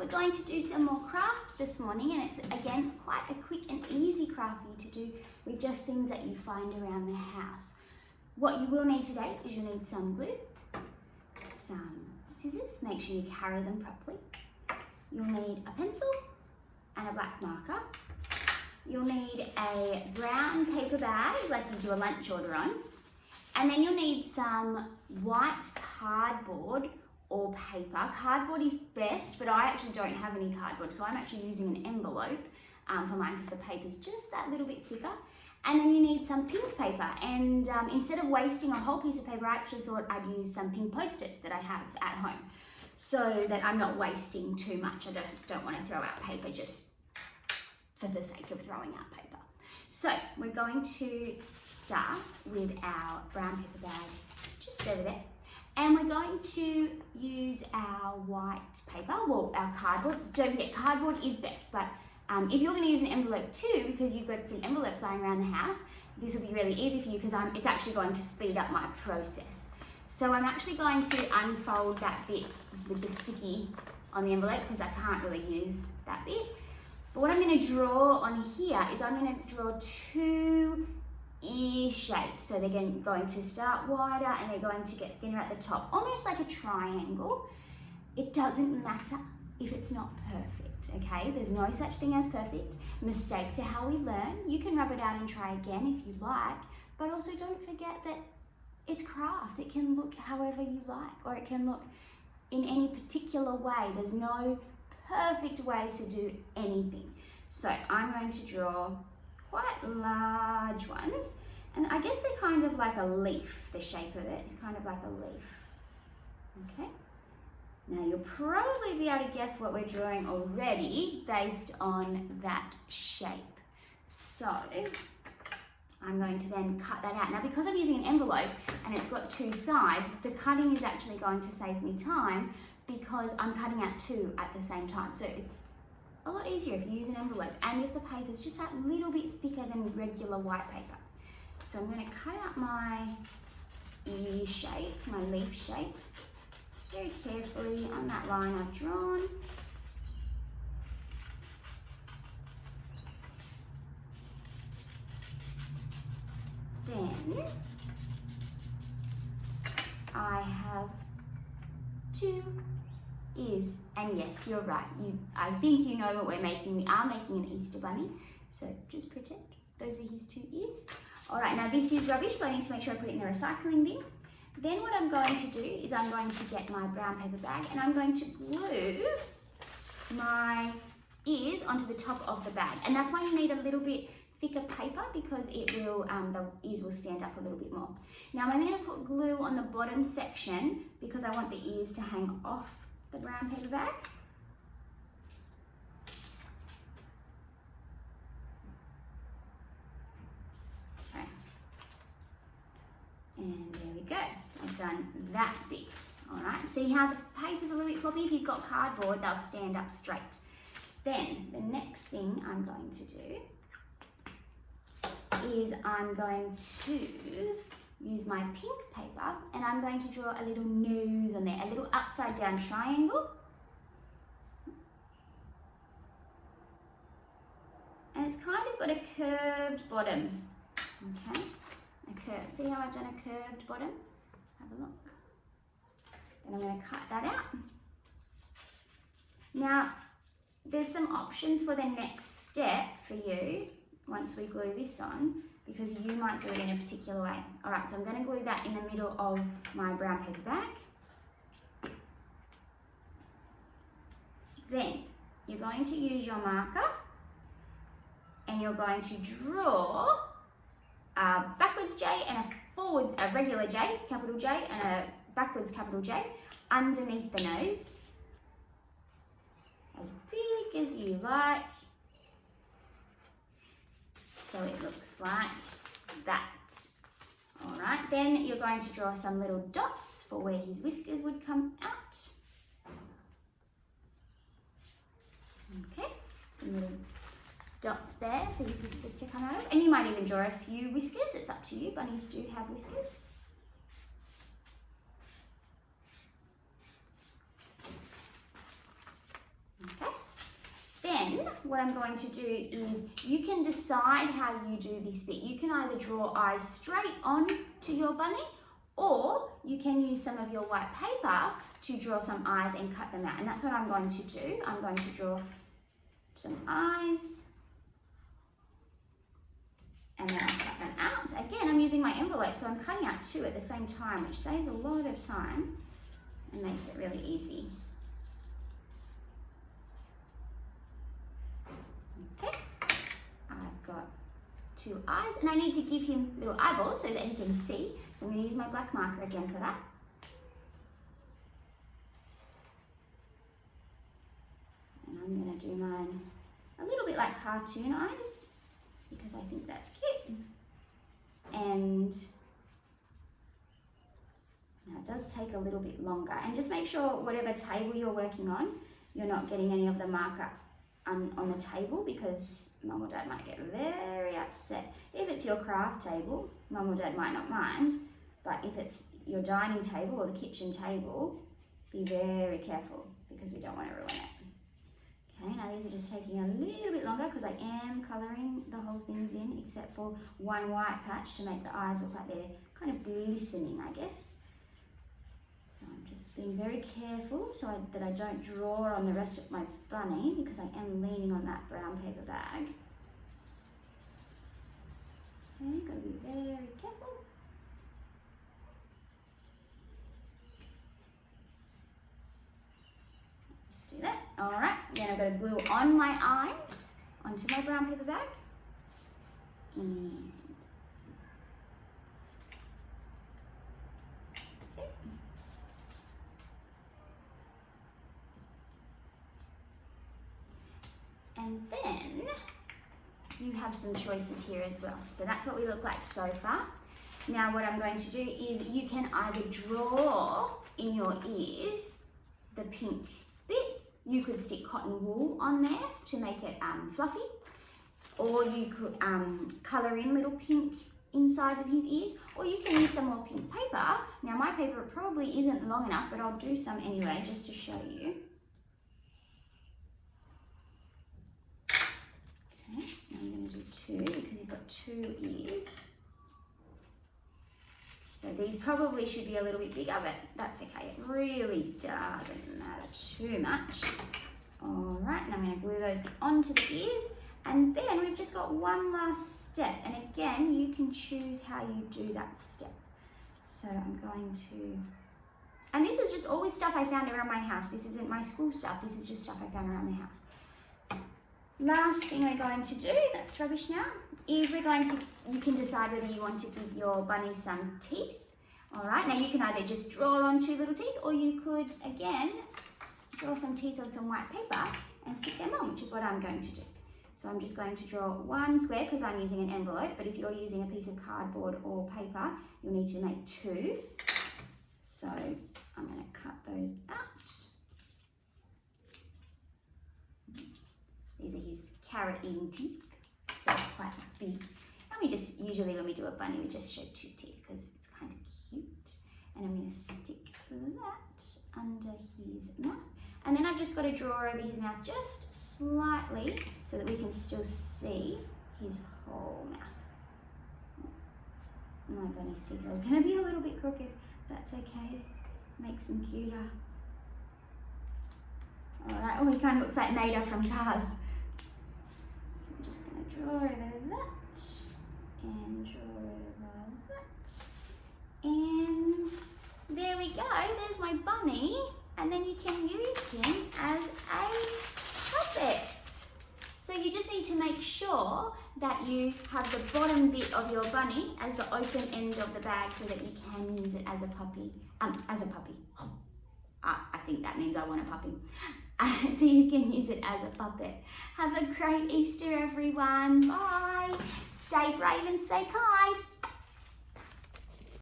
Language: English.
we're going to do some more craft this morning, and it's again quite a quick and easy craft for you to do with just things that you find around the house. What you will need today is you'll need some glue, some scissors, make sure you carry them properly. You'll need a pencil and a black marker. You'll need a brown paper bag like you do a lunch order on. And then you'll need some white cardboard or paper. Cardboard is best, but I actually don't have any cardboard, so I'm actually using an envelope for mine because the paper's just that little bit thicker. And then you need some pink paper, and instead of wasting a whole piece of paper, I actually thought I'd use some pink Post-its that I have at home so that I'm not wasting too much. I just don't want to throw out paper just for the sake of throwing out paper. So we're going to start with our brown paper bag just over there. And we're going to use our white paper, well, our cardboard. Don't forget, cardboard is best, but if you're going to use an envelope too, because you've got some envelopes lying around the house, this will be really easy for you because it's actually going to speed up my process. So I'm actually going to unfold that bit with the sticky on the envelope because I can't really use that bit. But what I'm going to draw on here is I'm going to draw two ear shapes. So they're going to start wider and they're going to get thinner at the top, almost like a triangle. It doesn't matter if it's not perfect, okay? There's no such thing as perfect. Mistakes are how we learn. You can rub it out and try again if you like, but also don't forget that it's craft. It can look however you like, or it can look in any particular way. There's no perfect way to do anything. So I'm going to draw quite large ones, and I guess they're kind of like a leaf. The shape of it is kind of like a leaf. Okay, now you'll probably be able to guess what we're drawing already based on that shape. So I'm going to then cut that out. Now because I'm using an envelope and it's got two sides, the cutting is actually going to save me time because I'm cutting out two at the same time. So it's a lot easier if you use an envelope and if the paper is just that little bit thicker than regular white paper. So I'm going to cut out my ear shape, my leaf shape, very carefully on that line I've drawn. Then I have two ears, and yes, you're right. I think you know what we're making. We are making an Easter bunny, so just pretend those are his two ears. All right, now this is rubbish, so I need to make sure I put it in the recycling bin. Then what I'm going to do is I'm going to get my brown paper bag and I'm going to glue my ears onto the top of the bag, and that's why you need a little bit thicker paper because it will, the ears will stand up a little bit more. Now I'm going to put glue on the bottom section because I want the ears to hang off the brown paper bag. Okay. And there we go. I've done that bit. All right. See how the paper's a little bit floppy? If you've got cardboard, they'll stand up straight. Then the next thing I'm going to do is I'm going to use my pink paper and I'm going to draw a little nose on there, a little upside down triangle. And it's kind of got a curved bottom, okay? See how I've done a curved bottom? Have a look. Then I'm going to cut that out. Now, there's some options for the next step for you once we glue this on, because you might do it in a particular way. All right, so I'm going to glue that in the middle of my brown paper bag. Then you're going to use your marker and you're going to draw a backwards J and a regular J, capital J, and a backwards capital J underneath the nose, as big as you like. So it looks like that. All right, then you're going to draw some little dots for where his whiskers would come out. Okay, some little dots there for his whiskers to come out of. And you might even draw a few whiskers, it's up to you. Bunnies do have whiskers. Okay. what I'm going to do is you can decide how you do this bit. You can either draw eyes straight on to your bunny, or you can use some of your white paper to draw some eyes and cut them out. And that's what I'm going to do. I'm going to draw some eyes and then I'll cut them out. Again, I'm using my envelope, so I'm cutting out 2 at the same time, which saves a lot of time and makes it really easy. Okay, I've got 2 eyes, and I need to give him little eyeballs so that he can see. So I'm going to use my black marker again for that. And I'm going to do mine a little bit like cartoon eyes, because I think that's cute. And now it does take a little bit longer. And just make sure whatever table you're working on, you're not getting any of the marker on the table, because Mum or Dad might get very upset. If it's your craft table, Mum or Dad might not mind, but if it's your dining table or the kitchen table, be very careful, because we don't want to ruin it. Okay, now these are just taking a little bit longer because I am colouring the whole things in, except for one white patch to make the eyes look like they're kind of glistening, I guess. So I'm just being very careful so that I don't draw on the rest of my bunny, because I am leaning on that brown paper bag. Okay, got to be very careful. Just do that. All right, then I've got to glue on my eyes onto my brown paper bag. And okay. And then you have some choices here as well. So that's what we look like so far. Now what I'm going to do is you can either draw in your ears the pink bit. You could stick cotton wool on there to make it fluffy, or you could colour in little pink insides of his ears, or you can use some more pink paper. Now my paper probably isn't long enough, but I'll do some anyway just to show you. Okay, now I'm going to do 2 because he's got 2 ears. So these probably should be a little bit bigger, but that's okay. It really doesn't matter too much. All right, and I'm going to glue those onto the ears. And then we've just got one last step. And again, you can choose how you do that step. So I'm going to, and this is just always stuff I found around my house. This isn't my school stuff. This is just stuff I found around the house. Last thing we're going to do, that's rubbish now, is we're going to, you can decide whether you want to give your bunny some teeth. All right, now you can either just draw on 2 little teeth, or you could, again, draw some teeth on some white paper and stick them on, which is what I'm going to do. So I'm just going to draw 1 square because I'm using an envelope, but if you're using a piece of cardboard or paper, you'll need to make 2. So I'm going to cut those out. These are his carrot-eating teeth, so they're quite big. And we just, usually when we do a bunny, we just show 2 teeth because it's kind of cute. And I'm going to stick that under his mouth. And then I've just got to draw over his mouth just slightly so that we can still see his whole mouth. My bunny's teeth are going to be a little bit crooked. That's okay. Makes them cuter. Alright, oh, he kind of looks like Mater from Cars. So I'm just going to draw over that. And draw over that. And there we go. There's my bunny. And then you can use him as a puppet. So you just need to make sure that you have the bottom bit of your bunny as the open end of the bag so that you can use it as a puppy. I think that means I want a puppy. So you can use it as a puppet. Have a great Easter, everyone. Bye. Stay brave and stay kind.